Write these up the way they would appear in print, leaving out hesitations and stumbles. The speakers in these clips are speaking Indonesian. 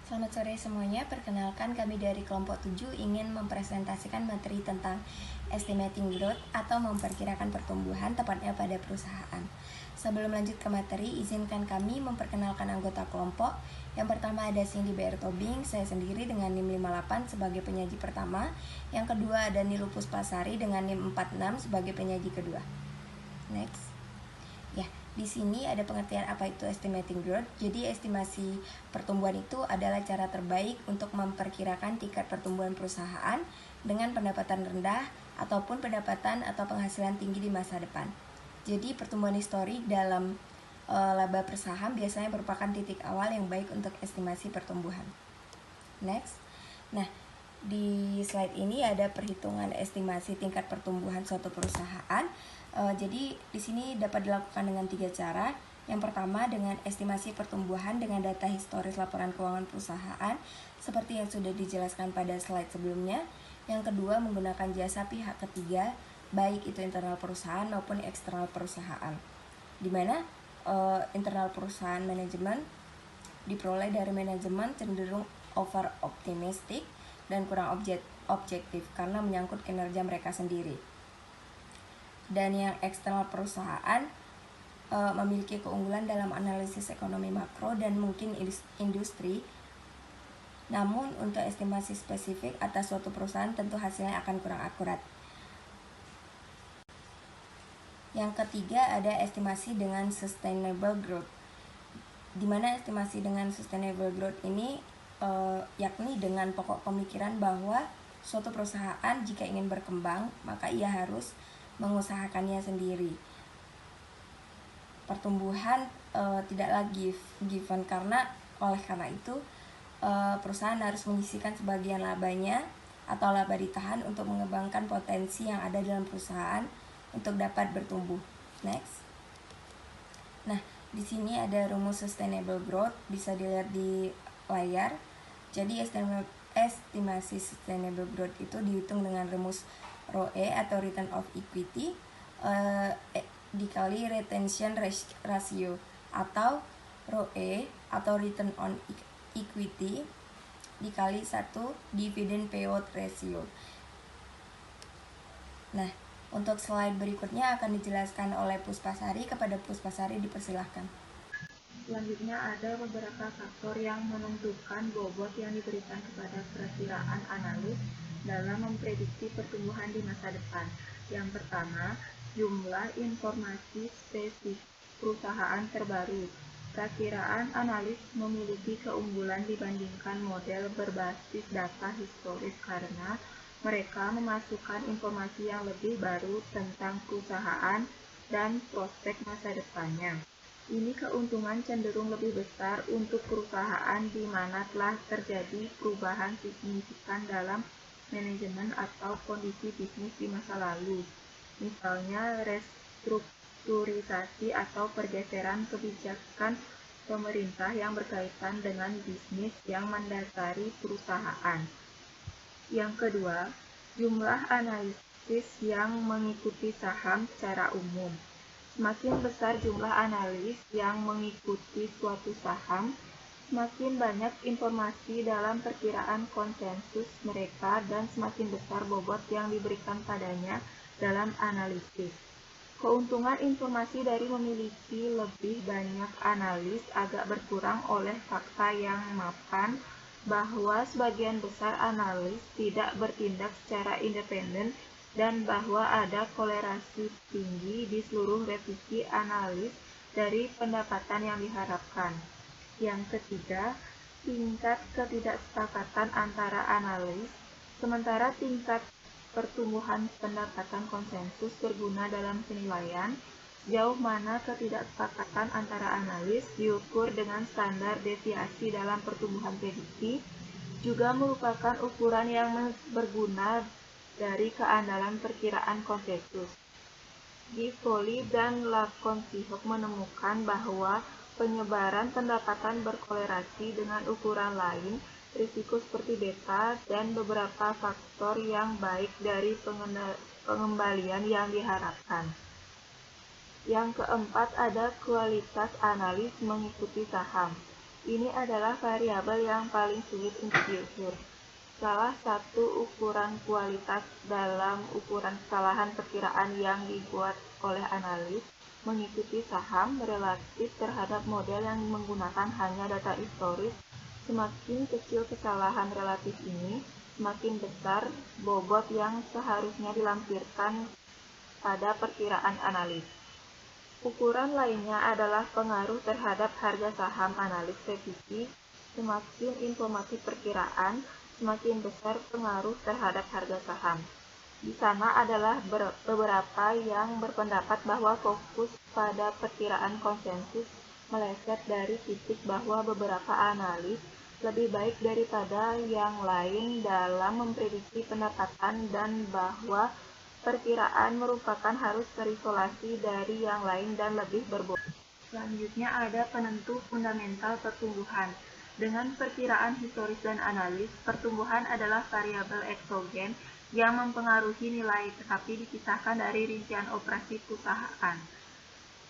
Selamat sore semuanya, perkenalkan kami dari kelompok 7 ingin mempresentasikan materi tentang estimating growth atau memperkirakan pertumbuhan tepatnya pada perusahaan. Sebelum lanjut ke materi, izinkan kami memperkenalkan anggota kelompok. Yang pertama ada Cindy BR Tobing, saya sendiri dengan NIM 58 sebagai penyaji pertama. Yang kedua ada Nilupus Pasari dengan NIM 46 sebagai penyaji kedua. Next. Ya, di sini ada pengertian apa itu estimating growth. Jadi estimasi pertumbuhan itu adalah cara terbaik untuk memperkirakan tingkat pertumbuhan perusahaan dengan pendapatan rendah ataupun pendapatan atau penghasilan tinggi di masa depan. Jadi pertumbuhan historik dalam laba per saham biasanya merupakan titik awal yang baik untuk estimasi pertumbuhan. Next. Nah, di slide ini ada perhitungan estimasi tingkat pertumbuhan suatu perusahaan. Jadi di sini dapat dilakukan dengan 3 cara. Yang pertama dengan estimasi pertumbuhan dengan data historis laporan keuangan perusahaan seperti yang sudah dijelaskan pada slide sebelumnya. Yang kedua menggunakan jasa pihak ketiga, baik itu internal perusahaan maupun eksternal perusahaan. Di mana internal perusahaan manajemen diperoleh dari manajemen cenderung over optimistic dan kurang objektif karena menyangkut kinerja mereka sendiri. Dan yang eksternal perusahaan memiliki keunggulan dalam analisis ekonomi makro dan mungkin industri. Namun untuk estimasi spesifik atas suatu perusahaan tentu hasilnya akan kurang akurat. Yang ketiga ada estimasi dengan sustainable growth. Di mana estimasi dengan sustainable growth ini yakni dengan pokok pemikiran bahwa suatu perusahaan jika ingin berkembang maka ia harus mengusahakannya sendiri. Pertumbuhan tidaklah given oleh karena itu perusahaan harus menyisihkan sebagian labanya atau laba ditahan untuk mengembangkan potensi yang ada dalam perusahaan untuk dapat bertumbuh. Next. Nah, di sini ada rumus sustainable growth, bisa dilihat di layar. Jadi estimasi sustainable growth itu dihitung dengan rumus ROE atau return of equity dikali retention ratio, atau ROE atau return on equity dikali 1 dividend payout ratio. Nah, untuk slide berikutnya akan dijelaskan oleh Puspasari. Kepada Puspasari dipersilahkan. Selanjutnya ada beberapa faktor yang menentukan bobot yang diberikan kepada perakiraan analis dalam memprediksi pertumbuhan di masa depan. Yang pertama, jumlah informasi spesifik perusahaan terbaru. Perakiraan analis memiliki keunggulan dibandingkan model berbasis data historis karena mereka memasukkan informasi yang lebih baru tentang perusahaan dan prospek masa depannya. Ini keuntungan cenderung lebih besar untuk perusahaan di mana telah terjadi perubahan signifikan dalam manajemen atau kondisi bisnis di masa lalu, misalnya restrukturisasi atau pergeseran kebijakan pemerintah yang berkaitan dengan bisnis yang mendasari perusahaan. Yang kedua, jumlah analisis yang mengikuti saham secara umum. Semakin besar jumlah analis yang mengikuti suatu saham, semakin banyak informasi dalam perkiraan konsensus mereka dan semakin besar bobot yang diberikan padanya dalam analisis. Keuntungan informasi dari memiliki lebih banyak analis agak berkurang oleh fakta yang mapan bahwa sebagian besar analis tidak bertindak secara independen dan bahwa ada kolerasi tinggi di seluruh revisi analis dari pendapatan yang diharapkan. Yang ketiga, tingkat ketidaksepakatan antara analis, sementara tingkat pertumbuhan pendapatan konsensus berguna dalam penilaian, sejauh mana ketidaksepakatan antara analis diukur dengan standar deviasi dalam pertumbuhan prediksi, juga merupakan ukuran yang berguna dari keandalan perkiraan konsensus. Gifoli dan Lakonsihook menemukan bahwa penyebaran pendapatan berkolerasi dengan ukuran lain, risiko seperti beta, dan beberapa faktor yang baik dari pengembalian yang diharapkan. Yang keempat ada kualitas analis mengikuti saham. Ini adalah variabel yang paling sulit untuk diukur. Salah satu ukuran kualitas dalam ukuran kesalahan perkiraan yang dibuat oleh analis mengikuti saham relatif terhadap model yang menggunakan hanya data historis. Semakin kecil kesalahan relatif ini, semakin besar bobot yang seharusnya dilampirkan pada perkiraan analis. Ukuran lainnya adalah pengaruh terhadap harga saham analis revisi. Semakin informasi perkiraan, semakin besar pengaruh terhadap harga saham. Di sana adalah beberapa yang berpendapat bahwa fokus pada perkiraan konsensus meleset dari titik bahwa beberapa analis lebih baik daripada yang lain dalam memprediksi pendapatan dan bahwa perkiraan merupakan harus terisolasi dari yang lain dan lebih berbobot. Selanjutnya ada penentu fundamental pertumbuhan. Dengan perkiraan historis dan analis, pertumbuhan adalah variabel eksogen yang mempengaruhi nilai tetapi dipisahkan dari rincian operasi perusahaan.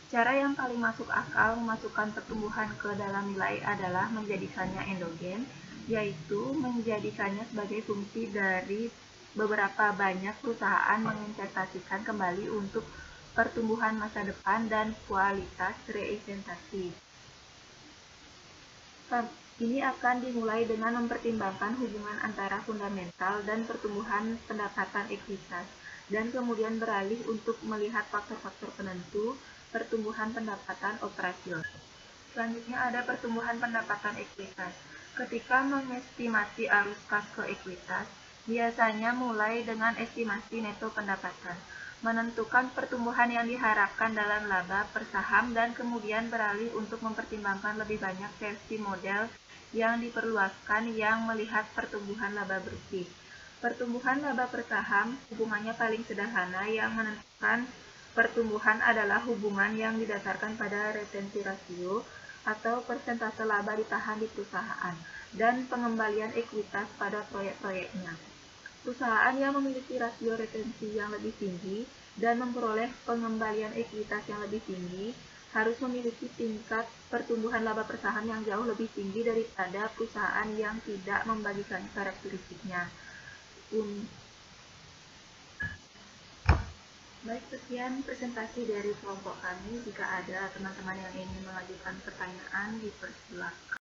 Cara yang paling masuk akal memasukkan pertumbuhan ke dalam nilai adalah menjadikannya endogen, yaitu menjadikannya sebagai fungsi dari beberapa banyak perusahaan menginvestasikan kembali untuk pertumbuhan masa depan dan kualitas representasi. Ini akan dimulai dengan mempertimbangkan hubungan antara fundamental dan pertumbuhan pendapatan ekuitas, dan kemudian beralih untuk melihat faktor-faktor penentu pertumbuhan pendapatan operasional. Selanjutnya ada pertumbuhan pendapatan ekuitas. Ketika mengestimasi arus kas ke ekuitas, biasanya mulai dengan estimasi neto pendapatan, menentukan pertumbuhan yang diharapkan dalam laba per saham dan kemudian beralih untuk mempertimbangkan lebih banyak versi model yang diperluaskan yang melihat pertumbuhan laba bersih. Pertumbuhan laba per saham hubungannya paling sederhana yang menentukan pertumbuhan adalah hubungan yang didasarkan pada retensi rasio atau persentase laba ditahan di perusahaan dan pengembalian ekuitas pada proyek-proyeknya. Perusahaan yang memiliki rasio retensi yang lebih tinggi dan memperoleh pengembalian ekuitas yang lebih tinggi harus memiliki tingkat pertumbuhan laba per saham yang jauh lebih tinggi daripada perusahaan yang tidak membagikan karakteristiknya. Baik, sekian presentasi dari kelompok kami. Jika ada teman-teman yang ingin mengajukan pertanyaan, dipersilakan.